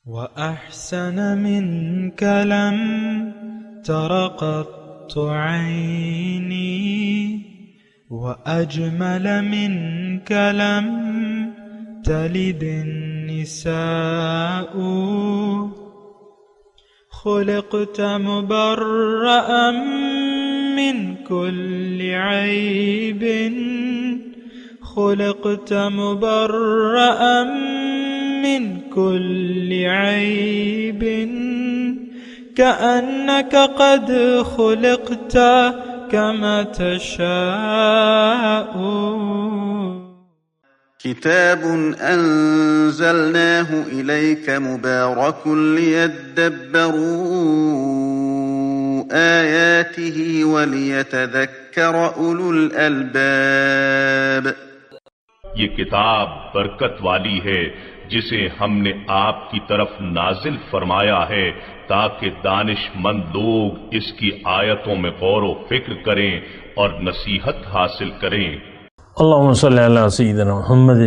وأحسن منك لم تر قط عيني وأجمل منك لم تلد النساء خلقت مبرأ من كل عيب خلقت مبرأ من كل عيب كأنك قد خلقت كما تشاء. كتاب أنزلناه إليك مبارك ليدبروا آياته وليتذكر أولو الألباب. یہ کتاب برکت والی ہے جسے ہم نے آپ کی طرف نازل فرمایا ہے تاکہ دانش مند لوگ اس کی آیتوں میں غور و فکر کریں اور نصیحت حاصل کریں. اللهم صل على سيدنا محمد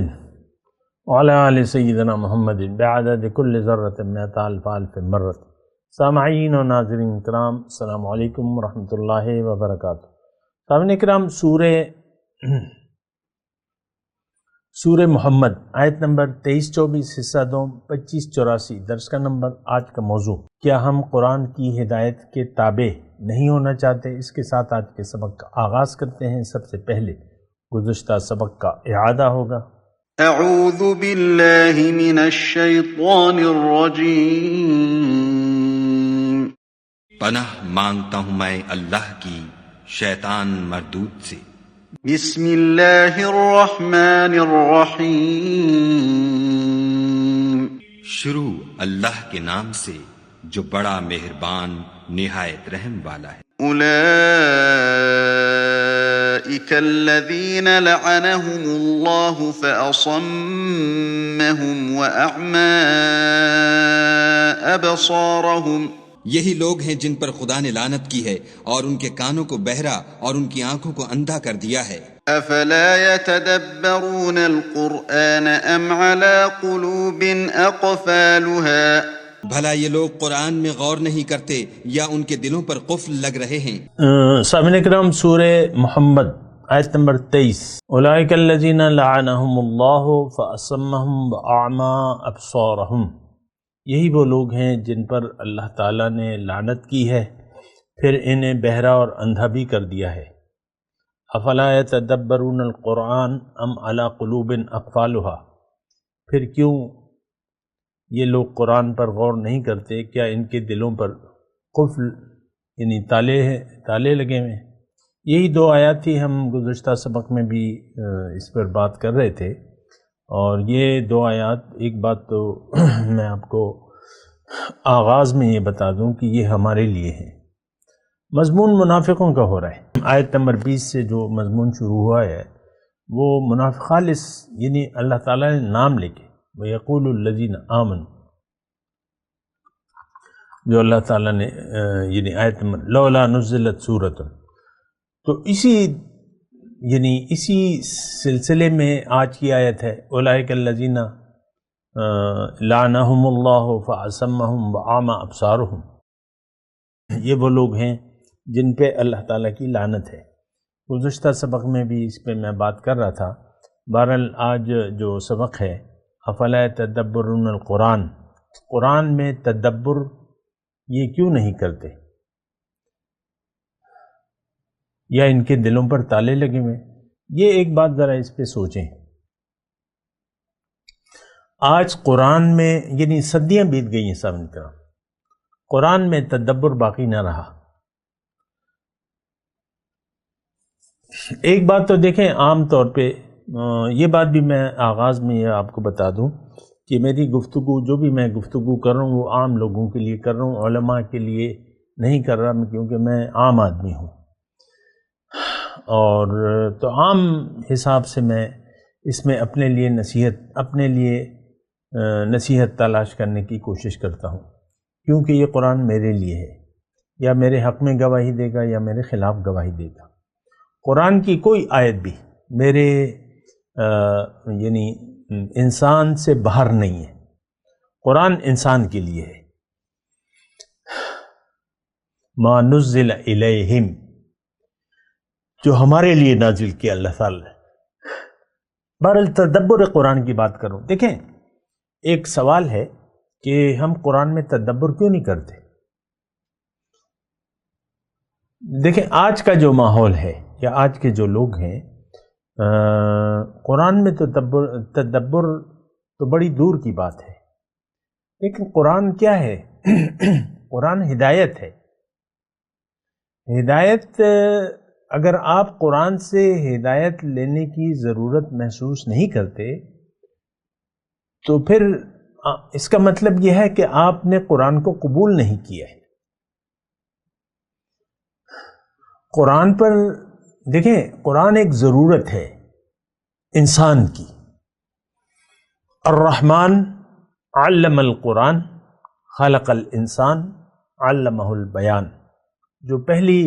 وعلى آل سيدنا محمد بعدد كل ذرة مئة ألف ألف مرة. سامعین و ناظرین کرام، السلام علیکم ورحمۃ اللہ وبرکاتہ. سامعین کرام، سورہ محمد آیت نمبر 23-24 حصہ 2 25-84 درس کا نمبر. آج کا موضوع، کیا ہم قرآن کی ہدایت کے تابع نہیں ہونا چاہتے؟ اس کے ساتھ آج کے سبق کا آغاز کرتے ہیں. سب سے پہلے گزشتہ سبق کا اعادہ ہوگا. اعوذ باللہ من الشیطان الرجیم. پناہ مانگتا ہوں میں اللہ کی شیطان مردود سے. بسم اللہ الرحمن الرحیم. شروع اللہ کے نام سے جو بڑا مہربان نہایت رحم والا ہے. اولئک الذین لعنهم اللہ فاصمهم واعمی ابصارهم. یہی لوگ ہیں جن پر خدا نے لعنت کی ہے اور ان کے کانوں کو بہرا اور ان کی آنکھوں کو اندھا کر دیا ہے. افلا يتدبرون القرآن ام على قلوب اقفالها. بھلا یہ لوگ قرآن میں غور نہیں کرتے یا ان کے دلوں پر قفل لگ رہے ہیں؟ سامعین کرام، سورہ محمد آیت نمبر 23. اولئک الذین لعنهم اللہ فاصمهم واعمی ابصارهم. یہی وہ لوگ ہیں جن پر اللہ تعالیٰ نے لعنت کی ہے، پھر انہیں بہرا اور اندھا بھی کر دیا ہے. افلا یتدبرون القرآن ام علی قلوب اقفالها. پھر کیوں یہ لوگ قرآن پر غور نہیں کرتے؟ کیا ان کے دلوں پر قفل یعنی تالے لگے ہوئے ہیں؟ یہی 2 آیات تھی. ہم گزشتہ سبق میں بھی اس پر بات کر رہے تھے، اور یہ 2 آیات، ایک بات تو میں آپ کو آغاز میں یہ بتا دوں کہ یہ ہمارے لیے ہے. مضمون منافقوں کا ہو رہا ہے. آیت نمبر 20 سے جو مضمون شروع ہوا ہے وہ منافق خالص، یعنی اللہ تعالیٰ نے نام لے کے وَيَقُولُ الَّذِينَ آمَنُوا، جو اللہ تعالیٰ نے یعنی آیت نمبر لولا نزلت سورۃ. تو اسی سلسلے میں آج کی آیت ہے اولئک الذین لعنہم اللہ فاصمہم واعمی ابصارہم. یہ وہ لوگ ہیں جن پہ اللہ تعالیٰ کی لعنت ہے. گزشتہ سبق میں بھی اس پہ میں بات کر رہا تھا. بہرحال آج جو سبق ہے افلا یتدبرون القرآن، قرآن میں تدبر یہ کیوں نہیں کرتے، یا ان کے دلوں پر تالے لگے ہوئے؟ یہ ایک بات ذرا اس پہ سوچیں. آج قرآن میں یعنی صدیاں بیت گئی ہیں سامنے کرام، قرآن میں تدبر باقی نہ رہا. ایک بات تو دیکھیں، عام طور پہ یہ بات بھی میں آغاز میں یہ آپ کو بتا دوں کہ میری گفتگو، جو بھی میں گفتگو کر رہا ہوں وہ عام لوگوں کے لیے کر رہا ہوں، علماء کے لیے نہیں کر رہا، کیونکہ میں عام آدمی ہوں. اور تو عام حساب سے میں اس میں اپنے لیے نصیحت تلاش کرنے کی کوشش کرتا ہوں، کیونکہ یہ قرآن میرے لیے ہے. یا میرے حق میں گواہی دے گا یا میرے خلاف گواہی دے گا. قرآن کی کوئی آیت بھی میرے یعنی انسان سے باہر نہیں ہے. قرآن انسان کے لیے ہے. ما نزل الیہم، جو ہمارے لیے نازل کیا اللہ تعالی نے. بہرحال تدبر قرآن کی بات کروں. دیکھیں ایک سوال ہے کہ ہم قرآن میں تدبر کیوں نہیں کرتے؟ دیکھیں آج کا جو ماحول ہے یا آج کے جو لوگ ہیں، قرآن میں تدبر تو بڑی دور کی بات ہے. لیکن قرآن کیا ہے؟ قرآن ہدایت ہے. ہدایت، اگر آپ قرآن سے ہدایت لینے کی ضرورت محسوس نہیں کرتے تو پھر اس کا مطلب یہ ہے کہ آپ نے قرآن کو قبول نہیں کیا ہے. قرآن پر دیکھیں، قرآن ایک ضرورت ہے انسان کی. الرحمن علم القرآن خلق الانسان علمہ البیان، جو پہلی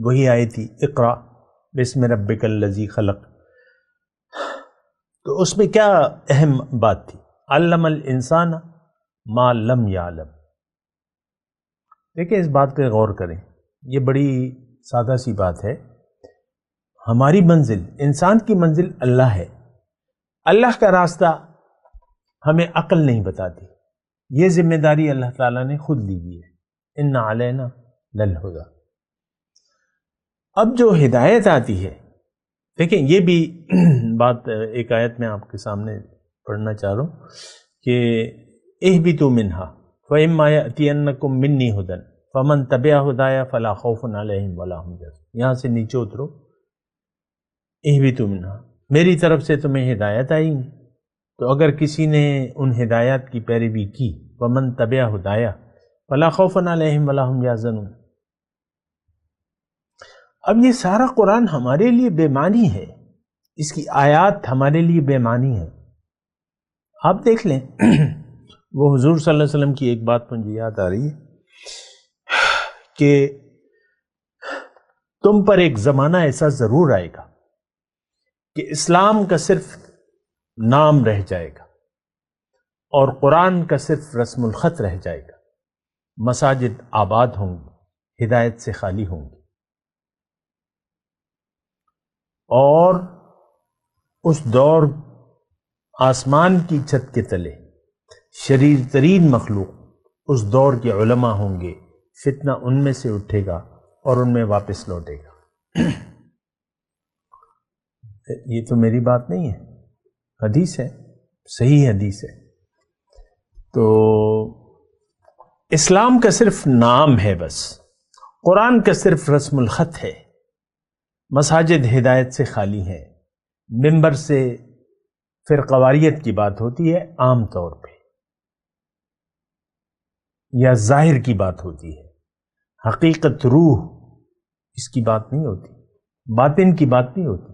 وہی آئی تھی، اقرا بسم ربک الذی خلق. تو اس میں کیا اہم بات تھی؟ علم الانسان ما لم یعلم. دیکھیں اس بات پہ غور کریں، یہ بڑی سادہ سی بات ہے. ہماری منزل، انسان کی منزل اللہ ہے. اللہ کا راستہ ہمیں عقل نہیں بتاتی، یہ ذمہ داری اللہ تعالیٰ نے خود لی ہوئی ہے. ان علینا للہدی. اب جو ہدایت آتی ہے، دیکھیں یہ بھی بات ایک آیت میں آپ کے سامنے پڑھنا چاہ رہا ہوں کہ اہبطوا منہا فإما یأتینکم منی ھدی فمن تبع ھدایا فلا خوف علیہم ولا هم یحزنون. یہاں سے نیچے اترو. اہبطوا منہا، میری طرف سے تمہیں ہدایت آئی ہے، تو اگر کسی نے ان ہدایات کی پیروی کی، فمن تبع ھدایا فلا خوف علیہم ولا هم یحزنون. اب یہ سارا قرآن ہمارے لیے بے معنی ہے، اس کی آیات ہمارے لیے بے معنی ہے. آپ دیکھ لیں وہ حضور صلی اللہ علیہ وسلم کی ایک بات مجھے یاد آ رہی ہے کہ تم پر ایک زمانہ ایسا ضرور آئے گا کہ اسلام کا صرف نام رہ جائے گا اور قرآن کا صرف رسم الخط رہ جائے گا. مساجد آباد ہوں گی، ہدایت سے خالی ہوں گی، اور اس دور آسمان کی چھت کے تلے شریر ترین مخلوق اس دور کے علماء ہوں گے. فتنہ ان میں سے اٹھے گا اور ان میں واپس لوٹے گا. یہ تو میری بات نہیں ہے، حدیث ہے، صحیح حدیث ہے. تو اسلام کا صرف نام ہے، بس قرآن کا صرف رسم الخط ہے. مساجد ہدایت سے خالی ہیں. ممبر سے فرقواریت کی بات ہوتی ہے عام طور پہ، یا ظاہر کی بات ہوتی ہے. حقیقت روح اس کی بات نہیں ہوتی، باطن کی بات نہیں ہوتی.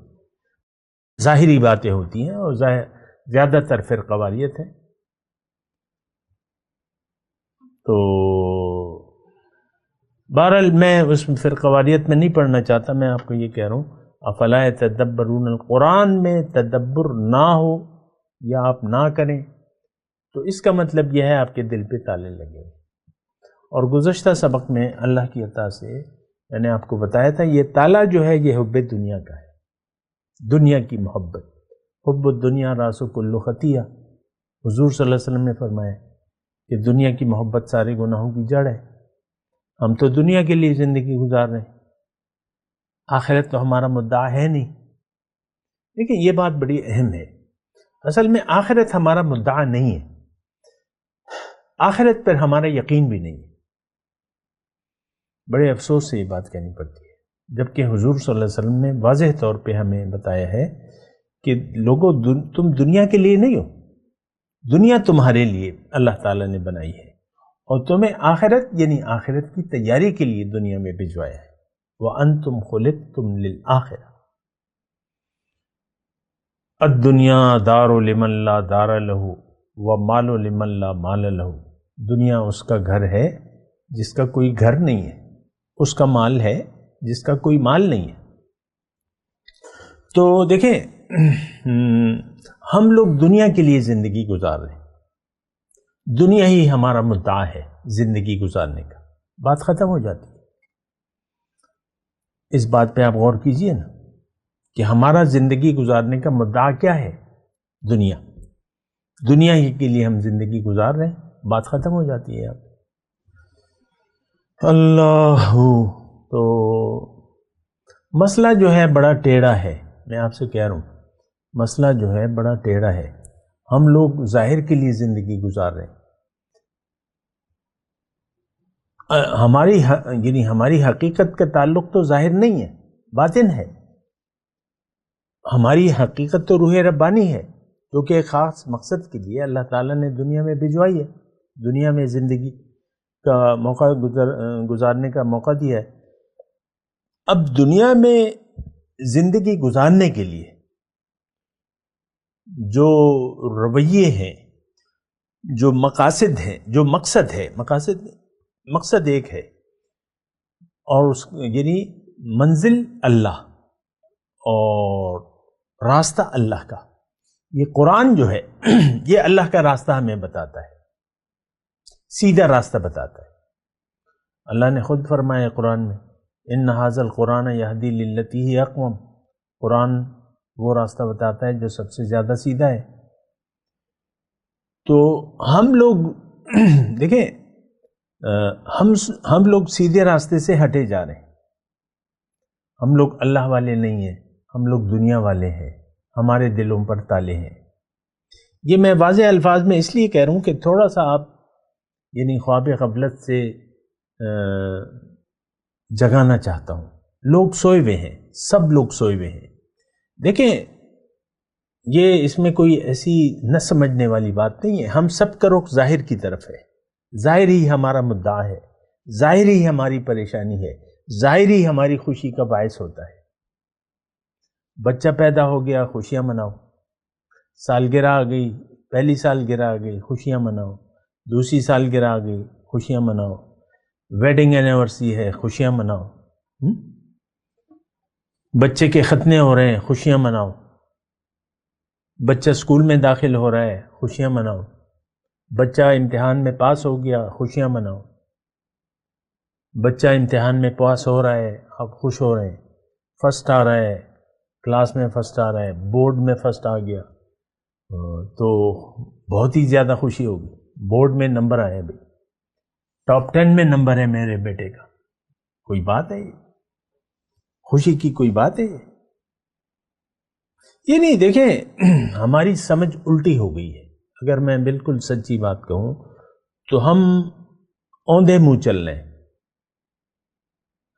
ظاہری باتیں ہوتی ہیں اور زیادہ تر فرقواریت ہے. تو بہرحال میں اس فرقواریت میں نہیں پڑھنا چاہتا. میں آپ کو یہ کہہ رہا ہوں افلا یتدبرون القرآن میں تدبر نہ ہو یا آپ نہ کریں تو اس کا مطلب یہ ہے آپ کے دل پہ تالے لگے. اور گزشتہ سبق میں اللہ کی عطا سے میں نے آپ کو بتایا تھا یہ تالا جو ہے یہ حب دنیا کا ہے، دنیا کی محبت. حب الدنیا راس کل خطیہ. حضور صلی اللہ علیہ وسلم نے فرمایا کہ دنیا کی محبت سارے گناہوں کی جڑ ہے. ہم تو دنیا کے لیے زندگی گزار رہے ہیں، آخرت تو ہمارا مدعا ہے نہیں. لیکن یہ بات بڑی اہم ہے، اصل میں آخرت ہمارا مدعا نہیں ہے، آخرت پر ہمارا یقین بھی نہیں ہے. بڑے افسوس سے یہ بات کہنی پڑتی ہے، جبکہ حضور صلی اللہ علیہ وسلم نے واضح طور پہ ہمیں بتایا ہے کہ لوگوں تم دنیا کے لیے نہیں ہو، دنیا تمہارے لیے اللہ تعالیٰ نے بنائی ہے اور تمہیں آخرت یعنی آخرت کی تیاری کے لیے دنیا میں بھجوایا ہے. وَأَنْتُمْ خُلِقْتُمْ لِلْآخِرَةِ. الدُّنْيَا دَارُ لِمَنْ لَا دَارَ لَهُ وَمَالُ لِمَنْ لَا مَالَ لَهُ. دنیا اس کا گھر ہے جس کا کوئی گھر نہیں ہے، اس کا مال ہے جس کا کوئی مال نہیں ہے. تو دیکھیں ہم لوگ دنیا کے لیے زندگی گزار رہے ہیں، دنیا ہی ہمارا مدعا ہے زندگی گزارنے کا، بات ختم ہو جاتی ہے۔ اس بات پہ آپ غور کیجئے نا کہ ہمارا زندگی گزارنے کا مدعا کیا ہے؟ دنیا ہی کے لیے ہم زندگی گزار رہے ہیں، بات ختم ہو جاتی ہے۔ آپ اللہ، تو مسئلہ جو ہے بڑا ٹیڑھا ہے، میں آپ سے کہہ رہا ہوں مسئلہ جو ہے بڑا ٹیڑھا ہے۔ ہم لوگ ظاہر کے لیے زندگی گزار رہے ہیں، ہماری حقیقت کا تعلق تو ظاہر نہیں ہے، باطن ہے۔ ہماری حقیقت تو روح ربانی ہے، جو کہ ایک خاص مقصد کے لیے اللہ تعالیٰ نے دنیا میں بھجوائی ہے، دنیا میں زندگی کا موقع گزارنے کا موقع دیا ہے۔ اب دنیا میں زندگی گزارنے کے لیے جو رویے ہیں، جو مقاصد ہیں، جو مقصد ہے، مقصد ایک ہے، اور یعنی منزل اللہ اور راستہ اللہ کا۔ یہ قرآن جو ہے یہ اللہ کا راستہ ہمیں بتاتا ہے، سیدھا راستہ بتاتا ہے۔ اللہ نے خود فرمایا قرآن میں، ان ھذا القرآن یہدی للتی ہی اقوم، قرآن وہ راستہ بتاتا ہے جو سب سے زیادہ سیدھا ہے۔ تو ہم لوگ دیکھیں، ہم لوگ سیدھے راستے سے ہٹے جا رہے ہیں۔ ہم لوگ اللہ والے نہیں ہیں، ہم لوگ دنیا والے ہیں، ہمارے دلوں پر تالے ہیں۔ یہ میں واضح الفاظ میں اس لیے کہہ رہا ہوں کہ تھوڑا سا آپ یعنی خواب غفلت سے جگانا چاہتا ہوں۔ لوگ سوئے ہوئے ہیں، سب لوگ سوئے ہوئے ہیں۔ دیکھیں، یہ اس میں کوئی ایسی نہ سمجھنے والی بات نہیں ہے۔ ہم سب کا رخ ظاہر کی طرف ہے، ظاہر ہی ہمارا مدعا ہے، ظاہر ہی ہماری پریشانی ہے، ظاہر ہی ہماری خوشی کا باعث ہوتا ہے۔ بچہ پیدا ہو گیا، خوشیاں مناؤ، سالگرہ آ گئی، پہلی سالگرہ آ گئی، خوشیاں مناؤ، دوسری سالگرہ آ گئی، خوشیاں مناؤ، ویڈنگ اینیورسری ہے، خوشیاں مناؤ، بچے کے ختنے ہو رہے ہیں، خوشیاں مناؤ، بچہ اسکول میں داخل ہو رہا ہے، خوشیاں مناؤ، بچہ امتحان میں پاس ہو گیا، خوشیاں مناؤ، بچہ امتحان میں پاس ہو رہا ہے، آپ خوش ہو رہے ہیں، فرسٹ آ رہا ہے، کلاس میں فرسٹ آ رہا ہے، بورڈ میں فرسٹ آ گیا تو بہت ہی زیادہ خوشی ہوگی۔ بورڈ میں نمبر آئے بھائی، ٹاپ 10 میں نمبر ہے میرے بیٹے کا، کوئی بات ہے؟ خوشی کی کوئی بات ہے؟ یہ نہیں۔ دیکھیں، ہماری سمجھ الٹی ہو گئی ہے۔ اگر میں بالکل سچی بات کہوں تو ہم اوندھے منہ چل رہے ہیں،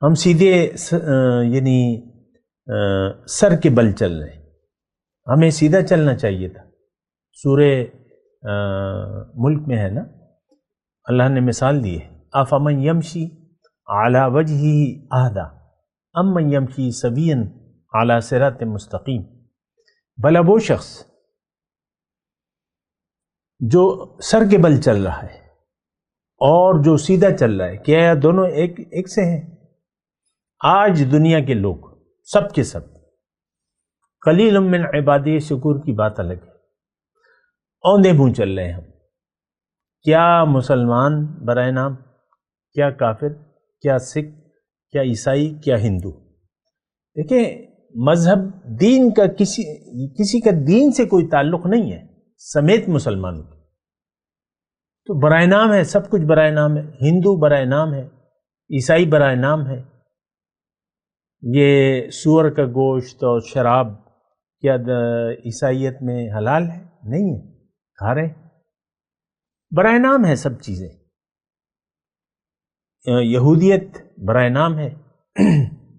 ہم سیدھے یعنی سر کے بل چل رہے ہیں۔ ہمیں سیدھا چلنا چاہیے تھا۔ سورہ ملک میں ہے نا، اللہ نے مثال دی ہے، افمن یمشی علی وجہہ اہدی ام من یمشی سویا علی صراط مستقیم، بھلا وہ شخص جو سر کے بل چل رہا ہے اور جو سیدھا چل رہا ہے، کیا دونوں ایک سے ہیں؟ آج دنیا کے لوگ سب کے سب، قلیل من عبادی شکور کی بات الگ ہے، اوندھے منہ چل رہے ہیں ہم۔ کیا مسلمان برائے نام، کیا کافر، کیا سکھ، کیا عیسائی، کیا ہندو۔ دیکھیں، مذہب دین کا کسی کا دین سے کوئی تعلق نہیں ہے، سمیت مسلمانوں کا تو برائے نام ہے، سب کچھ برائے نام ہے۔ ہندو برائے نام ہے، عیسائی برائے نام ہے۔ یہ سور کا گوشت اور شراب کیا عیسائیت میں حلال ہے؟ نہیں ہے، کھا رہے، برائے نام ہے سب چیزیں۔ یہودیت برائے نام ہے،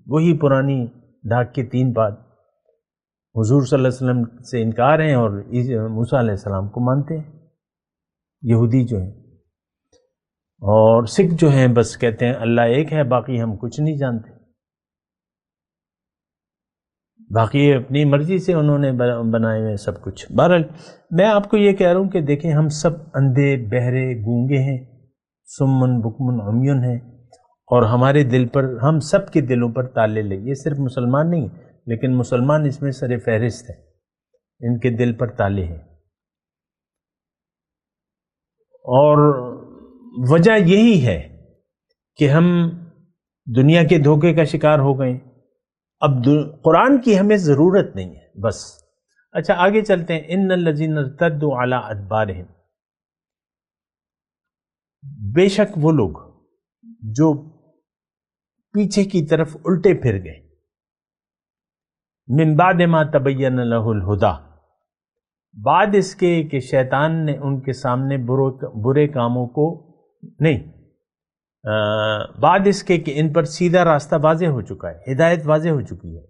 وہی پرانی ڈھاک کے 3 بات، حضور صلی اللہ علیہ وسلم سے انکار ہیں اور موسیٰ علیہ السلام کو مانتے ہیں یہودی جو ہیں، اور سکھ جو ہیں بس کہتے ہیں اللہ ایک ہے، باقی ہم کچھ نہیں جانتے، باقی اپنی مرضی سے انہوں نے بنائے ہوئے سب کچھ۔ بہرحال میں آپ کو یہ کہہ رہا ہوں کہ دیکھیں، ہم سب اندھے، بہرے، گونگے ہیں، سمن بکمن عمیون ہیں، اور ہمارے دل پر، ہم سب کے دلوں پر تالے لگے۔ یہ صرف مسلمان نہیں، لیکن مسلمان اس میں سر فہرست ہے، ان کے دل پر تالے ہیں۔ اور وجہ یہی ہے کہ ہم دنیا کے دھوکے کا شکار ہو گئے. اب قرآن کی ہمیں ضرورت نہیں ہے بس. اچھا آگے چلتے ہیں. ان الذین ارتدوا علی ادبارہم، بے شک وہ لوگ جو پیچھے کی طرف الٹے پھر گئے، من بعد ما تبین لہ الہدی، بعد اس کے کہ شیطان نے ان کے سامنے برے کاموں کو نہیں، بعد اس کے کہ ان پر سیدھا راستہ واضح ہو چکا ہے، ہدایت واضح ہو چکی ہے،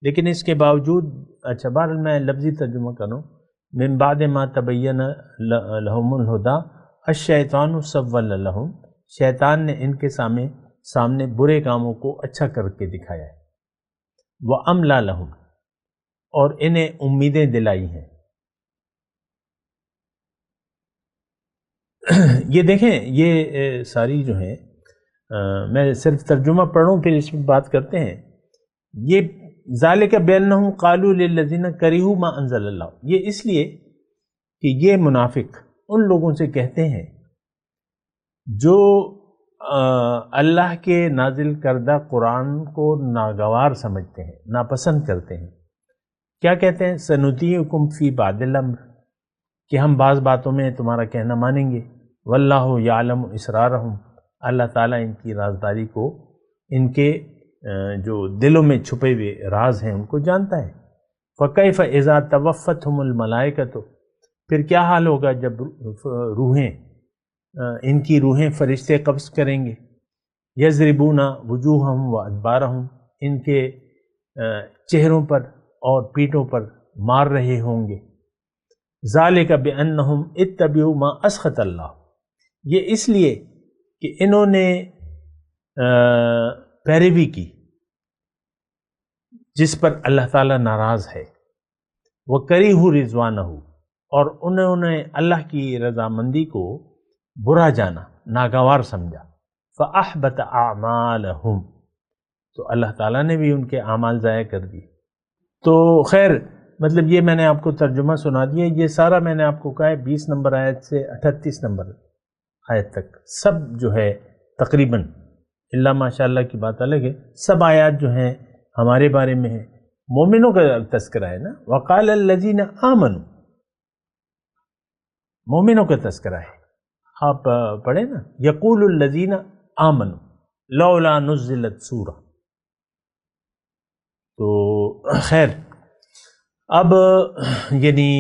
لیکن اس کے باوجود اچھا بہرحال میں لفظی ترجمہ کروں. من بعد ما تبین لہم الہدی الشیطان سول لہم، شیطان نے ان کے سامنے برے کاموں کو اچھا کر کے دکھایا ہے. وَأَمْلَى لَهُمْ، اور انہیں امیدیں دلائی ہیں. یہ دیکھیں یہ ساری جو ہیں میں صرف ترجمہ پڑھوں پھر اس میں بات کرتے ہیں. یہ ذالک بأنہم قالوا للذین کرہوا ما انزل اللہ، یہ اس لیے کہ یہ منافق ان لوگوں سے کہتے ہیں جو اللہ کے نازل کردہ قرآن کو ناگوار سمجھتے ہیں، ناپسند کرتے ہیں. کیا کہتے ہیں؟ سنطیعکم فی بعض الامر، کہ ہم بعض باتوں میں تمہارا کہنا مانیں گے. واللہ یعلم اسرارہم، اللہ تعالیٰ ان کی رازداری کو، ان کے جو دلوں میں چھپے ہوئے راز ہیں ان کو جانتا ہے. فکیف اذا توفتہم الملائکۃ، پھر کیا حال ہوگا جب روحیں، ان کی روحیں فرشتے قبض کریں گے. یضربون وجوہہم وادبارہم، ان کے چہروں پر اور پیٹھوں پر مار رہے ہوں گے. ذالک بانہم اتبعوا ما اسخط اللہ، یہ اس لیے کہ انہوں نے پیروی کی جس پر اللہ تعالیٰ ناراض ہے. وکریہوا رضوانہ، اور انہوں نے اللہ کی رضامندی کو برا جانا، ناگوار سمجھا. فأحبط اعمالہم، تو اللہ تعالیٰ نے بھی ان کے اعمال ضائع کر دیے. تو خیر مطلب یہ میں نے آپ کو ترجمہ سنا دیا. یہ سارا میں نے آپ کو کہا ہے 20 نمبر آیت سے 38 نمبر آیت تک سب جو ہے تقریباً، اللہ ماشاءاللہ کی بات الگ ہے، سب آیات جو ہیں ہمارے بارے میں ہیں، مومنوں کا تذکرہ ہے نا. وقال الذین آمنوا، مومنوں کا تذکرہ ہے. آپ پڑھیں نا، یقول الذین آمنوا لولا نزلت سورہ. تو خیر اب یعنی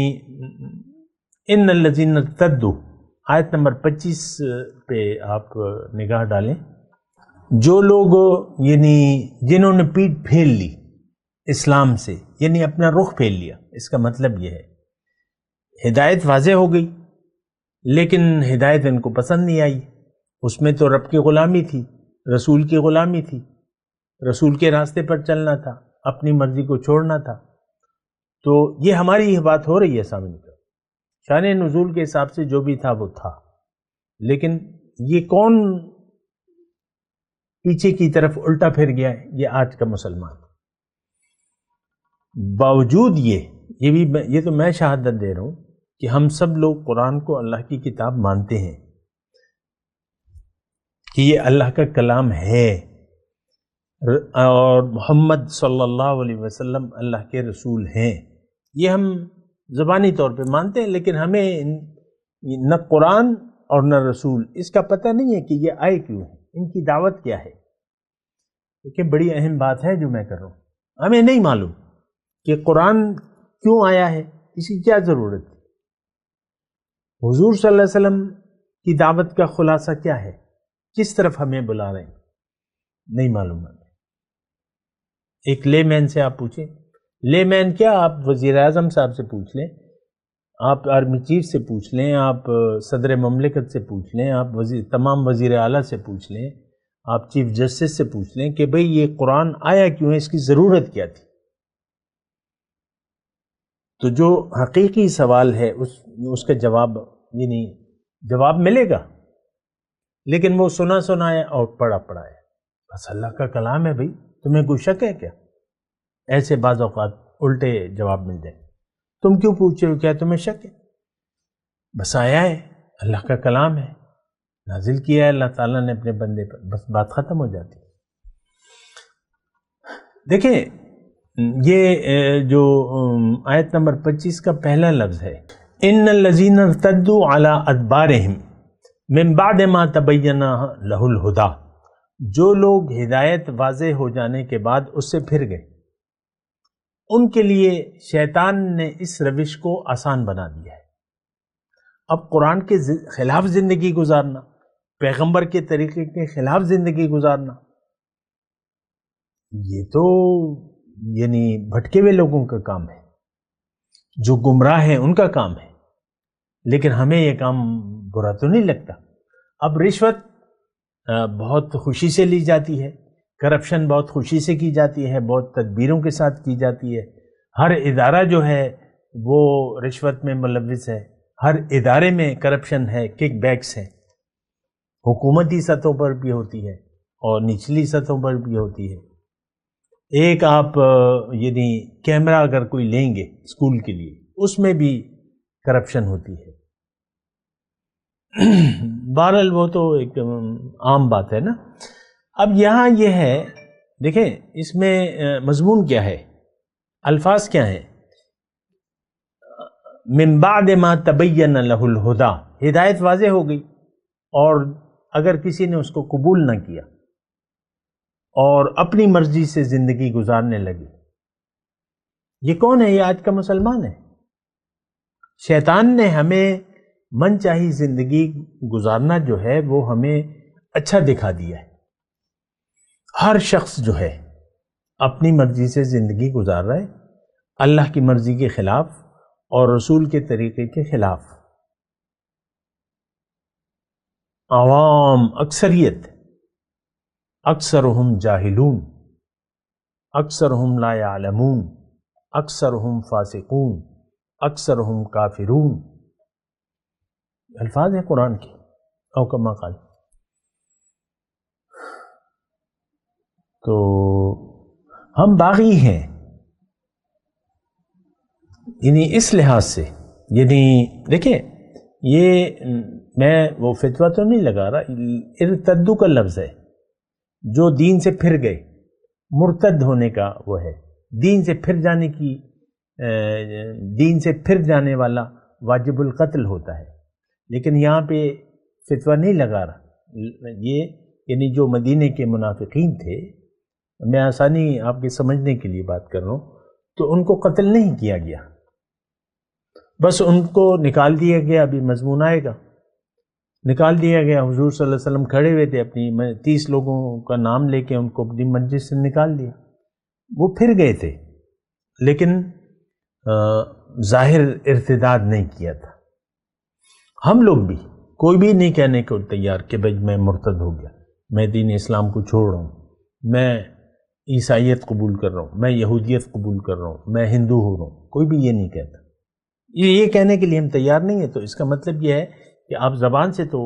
ان الذین ارتدوا، آیت نمبر 25 پہ آپ نگاہ ڈالیں. جو لوگ یعنی جنہوں نے پیٹھ پھیر لی اسلام سے، یعنی اپنا رخ پھیر لیا، اس کا مطلب یہ ہے ہدایت واضح ہو گئی لیکن ہدایت ان کو پسند نہیں آئی. اس میں تو رب کی غلامی تھی، رسول کی غلامی تھی، رسول کے راستے پر چلنا تھا، اپنی مرضی کو چھوڑنا تھا. تو یہ ہماری یہ بات ہو رہی ہے سامنے کا. شان نزول کے حساب سے جو بھی تھا وہ تھا، لیکن یہ کون پیچھے کی طرف الٹا پھر گیا ہے؟ یہ آج کا مسلمان. باوجود یہ تو میں شہادت دے رہا ہوں کہ ہم سب لوگ قرآن کو اللہ کی کتاب مانتے ہیں کہ یہ اللہ کا کلام ہے، اور محمد صلی اللہ علیہ وسلم اللہ کے رسول ہیں. یہ ہم زبانی طور پہ مانتے ہیں، لیکن ہمیں نہ قرآن اور نہ رسول اس کا پتہ نہیں ہے کہ یہ آئے کیوں ہیں، ان کی دعوت کیا ہے. لیکن بڑی اہم بات ہے جو میں کر رہا ہوں، ہمیں نہیں معلوم کہ قرآن کیوں آیا ہے، اس کی کیا ضرورت ہے. حضور صلی اللہ علیہ وسلم کی دعوت کا خلاصہ کیا ہے، کس طرف ہمیں بلا رہے ہیں، نہیں معلوم ہے. ایک لے مین سے آپ پوچھیں، لے مین کیا، آپ وزیر اعظم صاحب سے پوچھ لیں، آپ آرمی چیف سے پوچھ لیں، آپ صدر مملکت سے پوچھ لیں، آپ تمام وزیر اعلیٰ سے پوچھ لیں، آپ چیف جسٹس سے پوچھ لیں کہ بھئی یہ قرآن آیا کیوں ہے، اس کی ضرورت کیا تھی. تو جو حقیقی سوال ہے اس کا جواب یعنی جواب ملے گا، لیکن وہ سنا سنایا اور پڑھا پڑھایا. بس اللہ کا کلام ہے بھئی، تمہیں کوئی شک ہے کیا؟ ایسے بعض اوقات الٹے جواب مل جائے. تم کیوں پوچھ رہے ہو، کیا تمہیں شک ہے؟ بس آیا ہے، اللہ کا کلام ہے، نازل کیا ہے اللہ تعالیٰ نے اپنے بندے پر، بس بات ختم ہو جاتی ہے۔ دیکھیں یہ جو آیت نمبر 25 کا پہلا لفظ ہے، ان الذین ارتدوا علی ادبارہم من بعد ما تبین لہ الہدی، جو لوگ ہدایت واضح ہو جانے کے بعد اس سے پھر گئے، ان کے لیے شیطان نے اس روش کو آسان بنا دیا ہے۔ اب قرآن کے خلاف زندگی گزارنا، پیغمبر کے طریقے کے خلاف زندگی گزارنا، یہ تو یعنی بھٹکے ہوئے لوگوں کا کام ہے، جو گمراہ ہیں ان کا کام ہے، لیکن ہمیں یہ کام برا تو نہیں لگتا۔ اب رشوت بہت خوشی سے لی جاتی ہے، کرپشن بہت خوشی سے کی جاتی ہے، بہت تدبیروں کے ساتھ کی جاتی ہے، ہر ادارہ جو ہے وہ رشوت میں ملوث ہے، ہر ادارے میں کرپشن ہے، کک بیکس ہے، حکومتی سطحوں پر بھی ہوتی ہے اور نچلی سطحوں پر بھی ہوتی ہے۔ ایک آپ یعنی کیمرہ اگر کوئی لیں گے اسکول کے لیے، اس میں بھی کرپشن ہوتی ہے۔ بہرحال وہ تو ایک عام بات ہے نا۔ اب یہاں یہ ہے، دیکھیں اس میں مضمون کیا ہے، الفاظ کیا ہیں، من بعد ما تبین لہ الہدی، ہدایت واضح ہو گئی، اور اگر کسی نے اس کو قبول نہ کیا اور اپنی مرضی سے زندگی گزارنے لگی، یہ کون ہے؟ یہ آج کا مسلمان ہے۔ شیطان نے ہمیں من چاہی زندگی گزارنا جو ہے وہ ہمیں اچھا دکھا دیا ہے۔ ہر شخص جو ہے اپنی مرضی سے زندگی گزار رہا ہے، اللہ کی مرضی کے خلاف اور رسول کے طریقے کے خلاف۔ عوام، اکثریت، اکثرہم جاہلون، اکثرہم لا یعلمون، اکثرہم فاسقون، اکثرہم کافرون، الفاظ ہیں قرآن کے، او کما قال۔ تو ہم باغی ہیں، یعنی اس لحاظ سے، یعنی دیکھیں یہ میں وہ فتویٰ تو نہیں لگا رہا، ارتدو کا لفظ ہے، جو دین سے پھر گئے، مرتد ہونے کا وہ ہے، دین سے پھر جانے کی، دین سے پھر جانے والا واجب القتل ہوتا ہے، لیکن یہاں پہ فتویٰ نہیں لگا رہا، یہ یعنی جو مدینے کے منافقین تھے، میں آسانی آپ کے سمجھنے کے لیے بات کر رہا ہوں، تو ان کو قتل نہیں کیا گیا، بس ان کو نکال دیا گیا، ابھی مضمون آئے گا، نکال دیا گیا۔ حضور صلی اللہ علیہ وسلم کھڑے ہوئے تھے، اپنی 30 لوگوں کا نام لے کے ان کو اپنی مسجد سے نکال دیا، وہ پھر گئے تھے، لیکن ظاہر ارتداد نہیں کیا تھا۔ ہم لوگ بھی کوئی بھی نہیں کہنے کو تیار کہ بھائی میں مرتد ہو گیا، میں دین اسلام کو چھوڑ رہا ہوں، میں عیسائیت قبول کر رہا ہوں، میں یہودیت قبول کر رہا ہوں، میں ہندو ہو رہا ہوں، کوئی بھی یہ نہیں کہتا۔ یہ کہنے کے لیے ہم تیار نہیں ہیں، تو اس کا مطلب یہ ہے کہ آپ زبان سے تو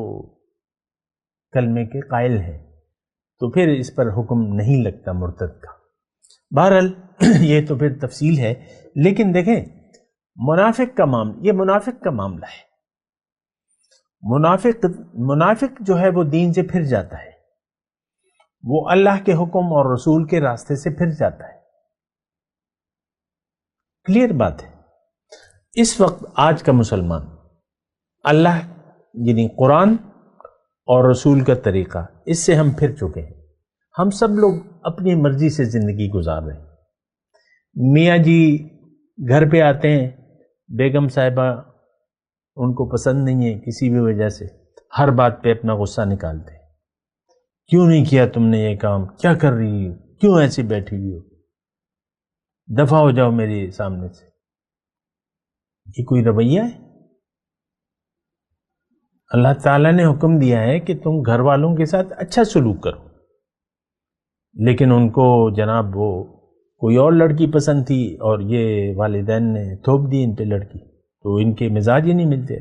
کلمے کے قائل ہیں، تو پھر اس پر حکم نہیں لگتا مرتد کا۔ بہرحال یہ تو پھر تفصیل ہے، لیکن دیکھیں منافق کا معاملہ، یہ منافق کا معاملہ ہے۔ منافق جو ہے وہ دین سے پھر جاتا ہے، وہ اللہ کے حکم اور رسول کے راستے سے پھر جاتا ہے۔ کلیئر بات ہے۔ اس وقت آج کا مسلمان اللہ یعنی قرآن اور رسول کا طریقہ، اس سے ہم پھر چکے ہیں۔ ہم سب لوگ اپنی مرضی سے زندگی گزار رہے ہیں۔ میاں جی گھر پہ آتے ہیں، بیگم صاحبہ ان کو پسند نہیں ہے کسی بھی وجہ سے، ہر بات پہ اپنا غصہ نکالتے ہیں، کیوں نہیں کیا تم نے یہ کام، کیا کر رہی ہو، کیوں ایسی بیٹھی ہوئی ہو، دفع ہو جاؤ میرے سامنے سے۔ یہ کوئی رویہ ہے؟ اللہ تعالیٰ نے حکم دیا ہے کہ تم گھر والوں کے ساتھ اچھا سلوک کرو، لیکن ان کو جناب وہ کوئی اور لڑکی پسند تھی اور یہ والدین نے تھوپ دی ان پہ لڑکی، تو ان کے مزاج ہی نہیں ملتے،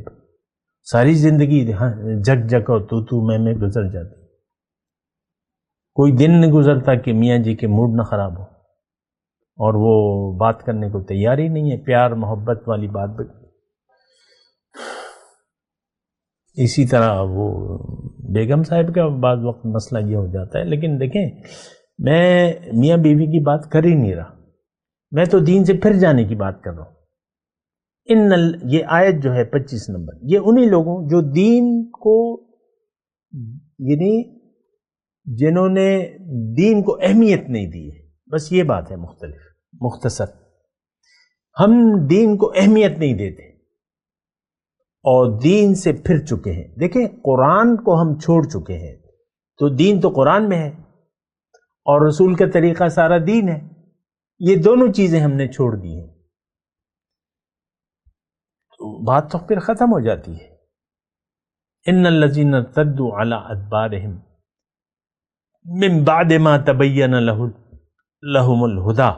ساری زندگی جگ جگ اور تو میں گزر جاتی، کوئی دن نہیں گزرتا کہ میاں جی کے موڈ نہ خراب ہو، اور وہ بات کرنے کو تیار ہی نہیں ہے، پیار محبت والی بات۔ اسی طرح وہ بیگم صاحب کا بعض وقت مسئلہ یہ ہو جاتا ہے. لیکن دیکھیں میں میاں بیوی کی بات کر ہی نہیں رہا، میں تو دین سے پھر جانے کی بات کر رہا ہوں. یہ آیت جو ہے 25 نمبر، یہ انہی لوگوں جو دین کو یعنی جنہوں نے دین کو اہمیت نہیں دی ہے، بس یہ بات ہے مختصر. ہم دین کو اہمیت نہیں دیتے اور دین سے پھر چکے ہیں. دیکھیں قرآن کو ہم چھوڑ چکے ہیں، تو دین تو قرآن میں ہے اور رسول کا طریقہ سارا دین ہے. یہ دونوں چیزیں ہم نے چھوڑ دی ہیں، تو بات تو پھر ختم ہو جاتی ہے. ان الذین ارتدوا علی ادبارہم من بعد ما تبین لہم الہدی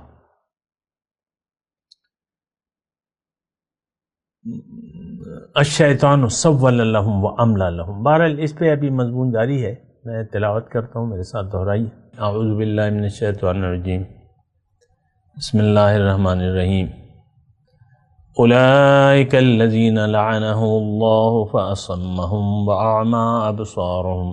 الشیطان سول لہم واملی لہم. بہرحال اس پہ ابھی مضمون جاری ہے، میں تلاوت کرتا ہوں، میرے ساتھ دہرائیے. اعوذ باللہ من الشیطان الرجیم، بسم اللہ الرحمن الرحیم. اولئک الذین لعنہم اللہ فاصمہم واعمی ابصارہم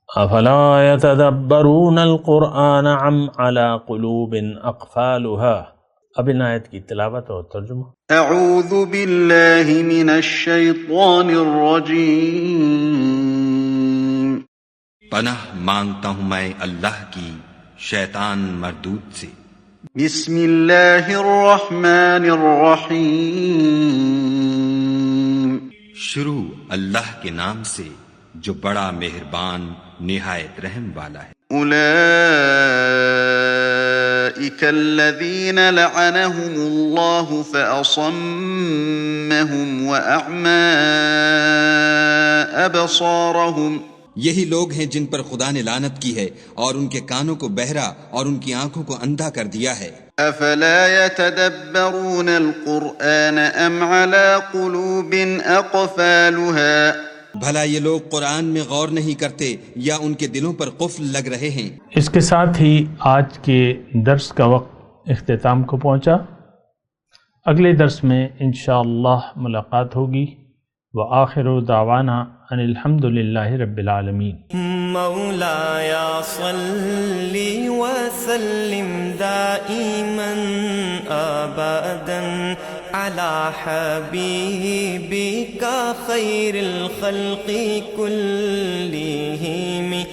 افلا یتدبرون القرآن ام علی قلوب اقفالها. اب ان آیت کی تلاوت اور ترجمہ. اعوذ باللہ من الشیطان الرجیم. پناہ مانگتا ہوں میں اللہ کی شیطان مردود سے. بسم اللہ الرحمن الرحیم. شروع اللہ کے نام سے جو بڑا مہربان نہایت رحم والا ہے. اولئک الذین لعنہم اللہ فاصمہم واعمی ابصارہم. یہی لوگ ہیں جن پر خدا نے لعنت کی ہے اور ان کے کانوں کو بہرا اور ان کی آنکھوں کو اندھا کر دیا ہے. افلا يتدبرون القرآن ام على قلوب اقفالها. بھلا یہ لوگ قرآن میں غور نہیں کرتے یا ان کے دلوں پر قفل لگ رہے ہیں. اس کے ساتھ ہی آج کے درس کا وقت اختتام کو پہنچا. اگلے درس میں انشاءاللہ ملاقات ہوگی. وآخر دعوانا ان الحمد للہ رب العالمین. مولایا صلی وسلم دائما ابدا على حبیبک خیر الخلق كلهم.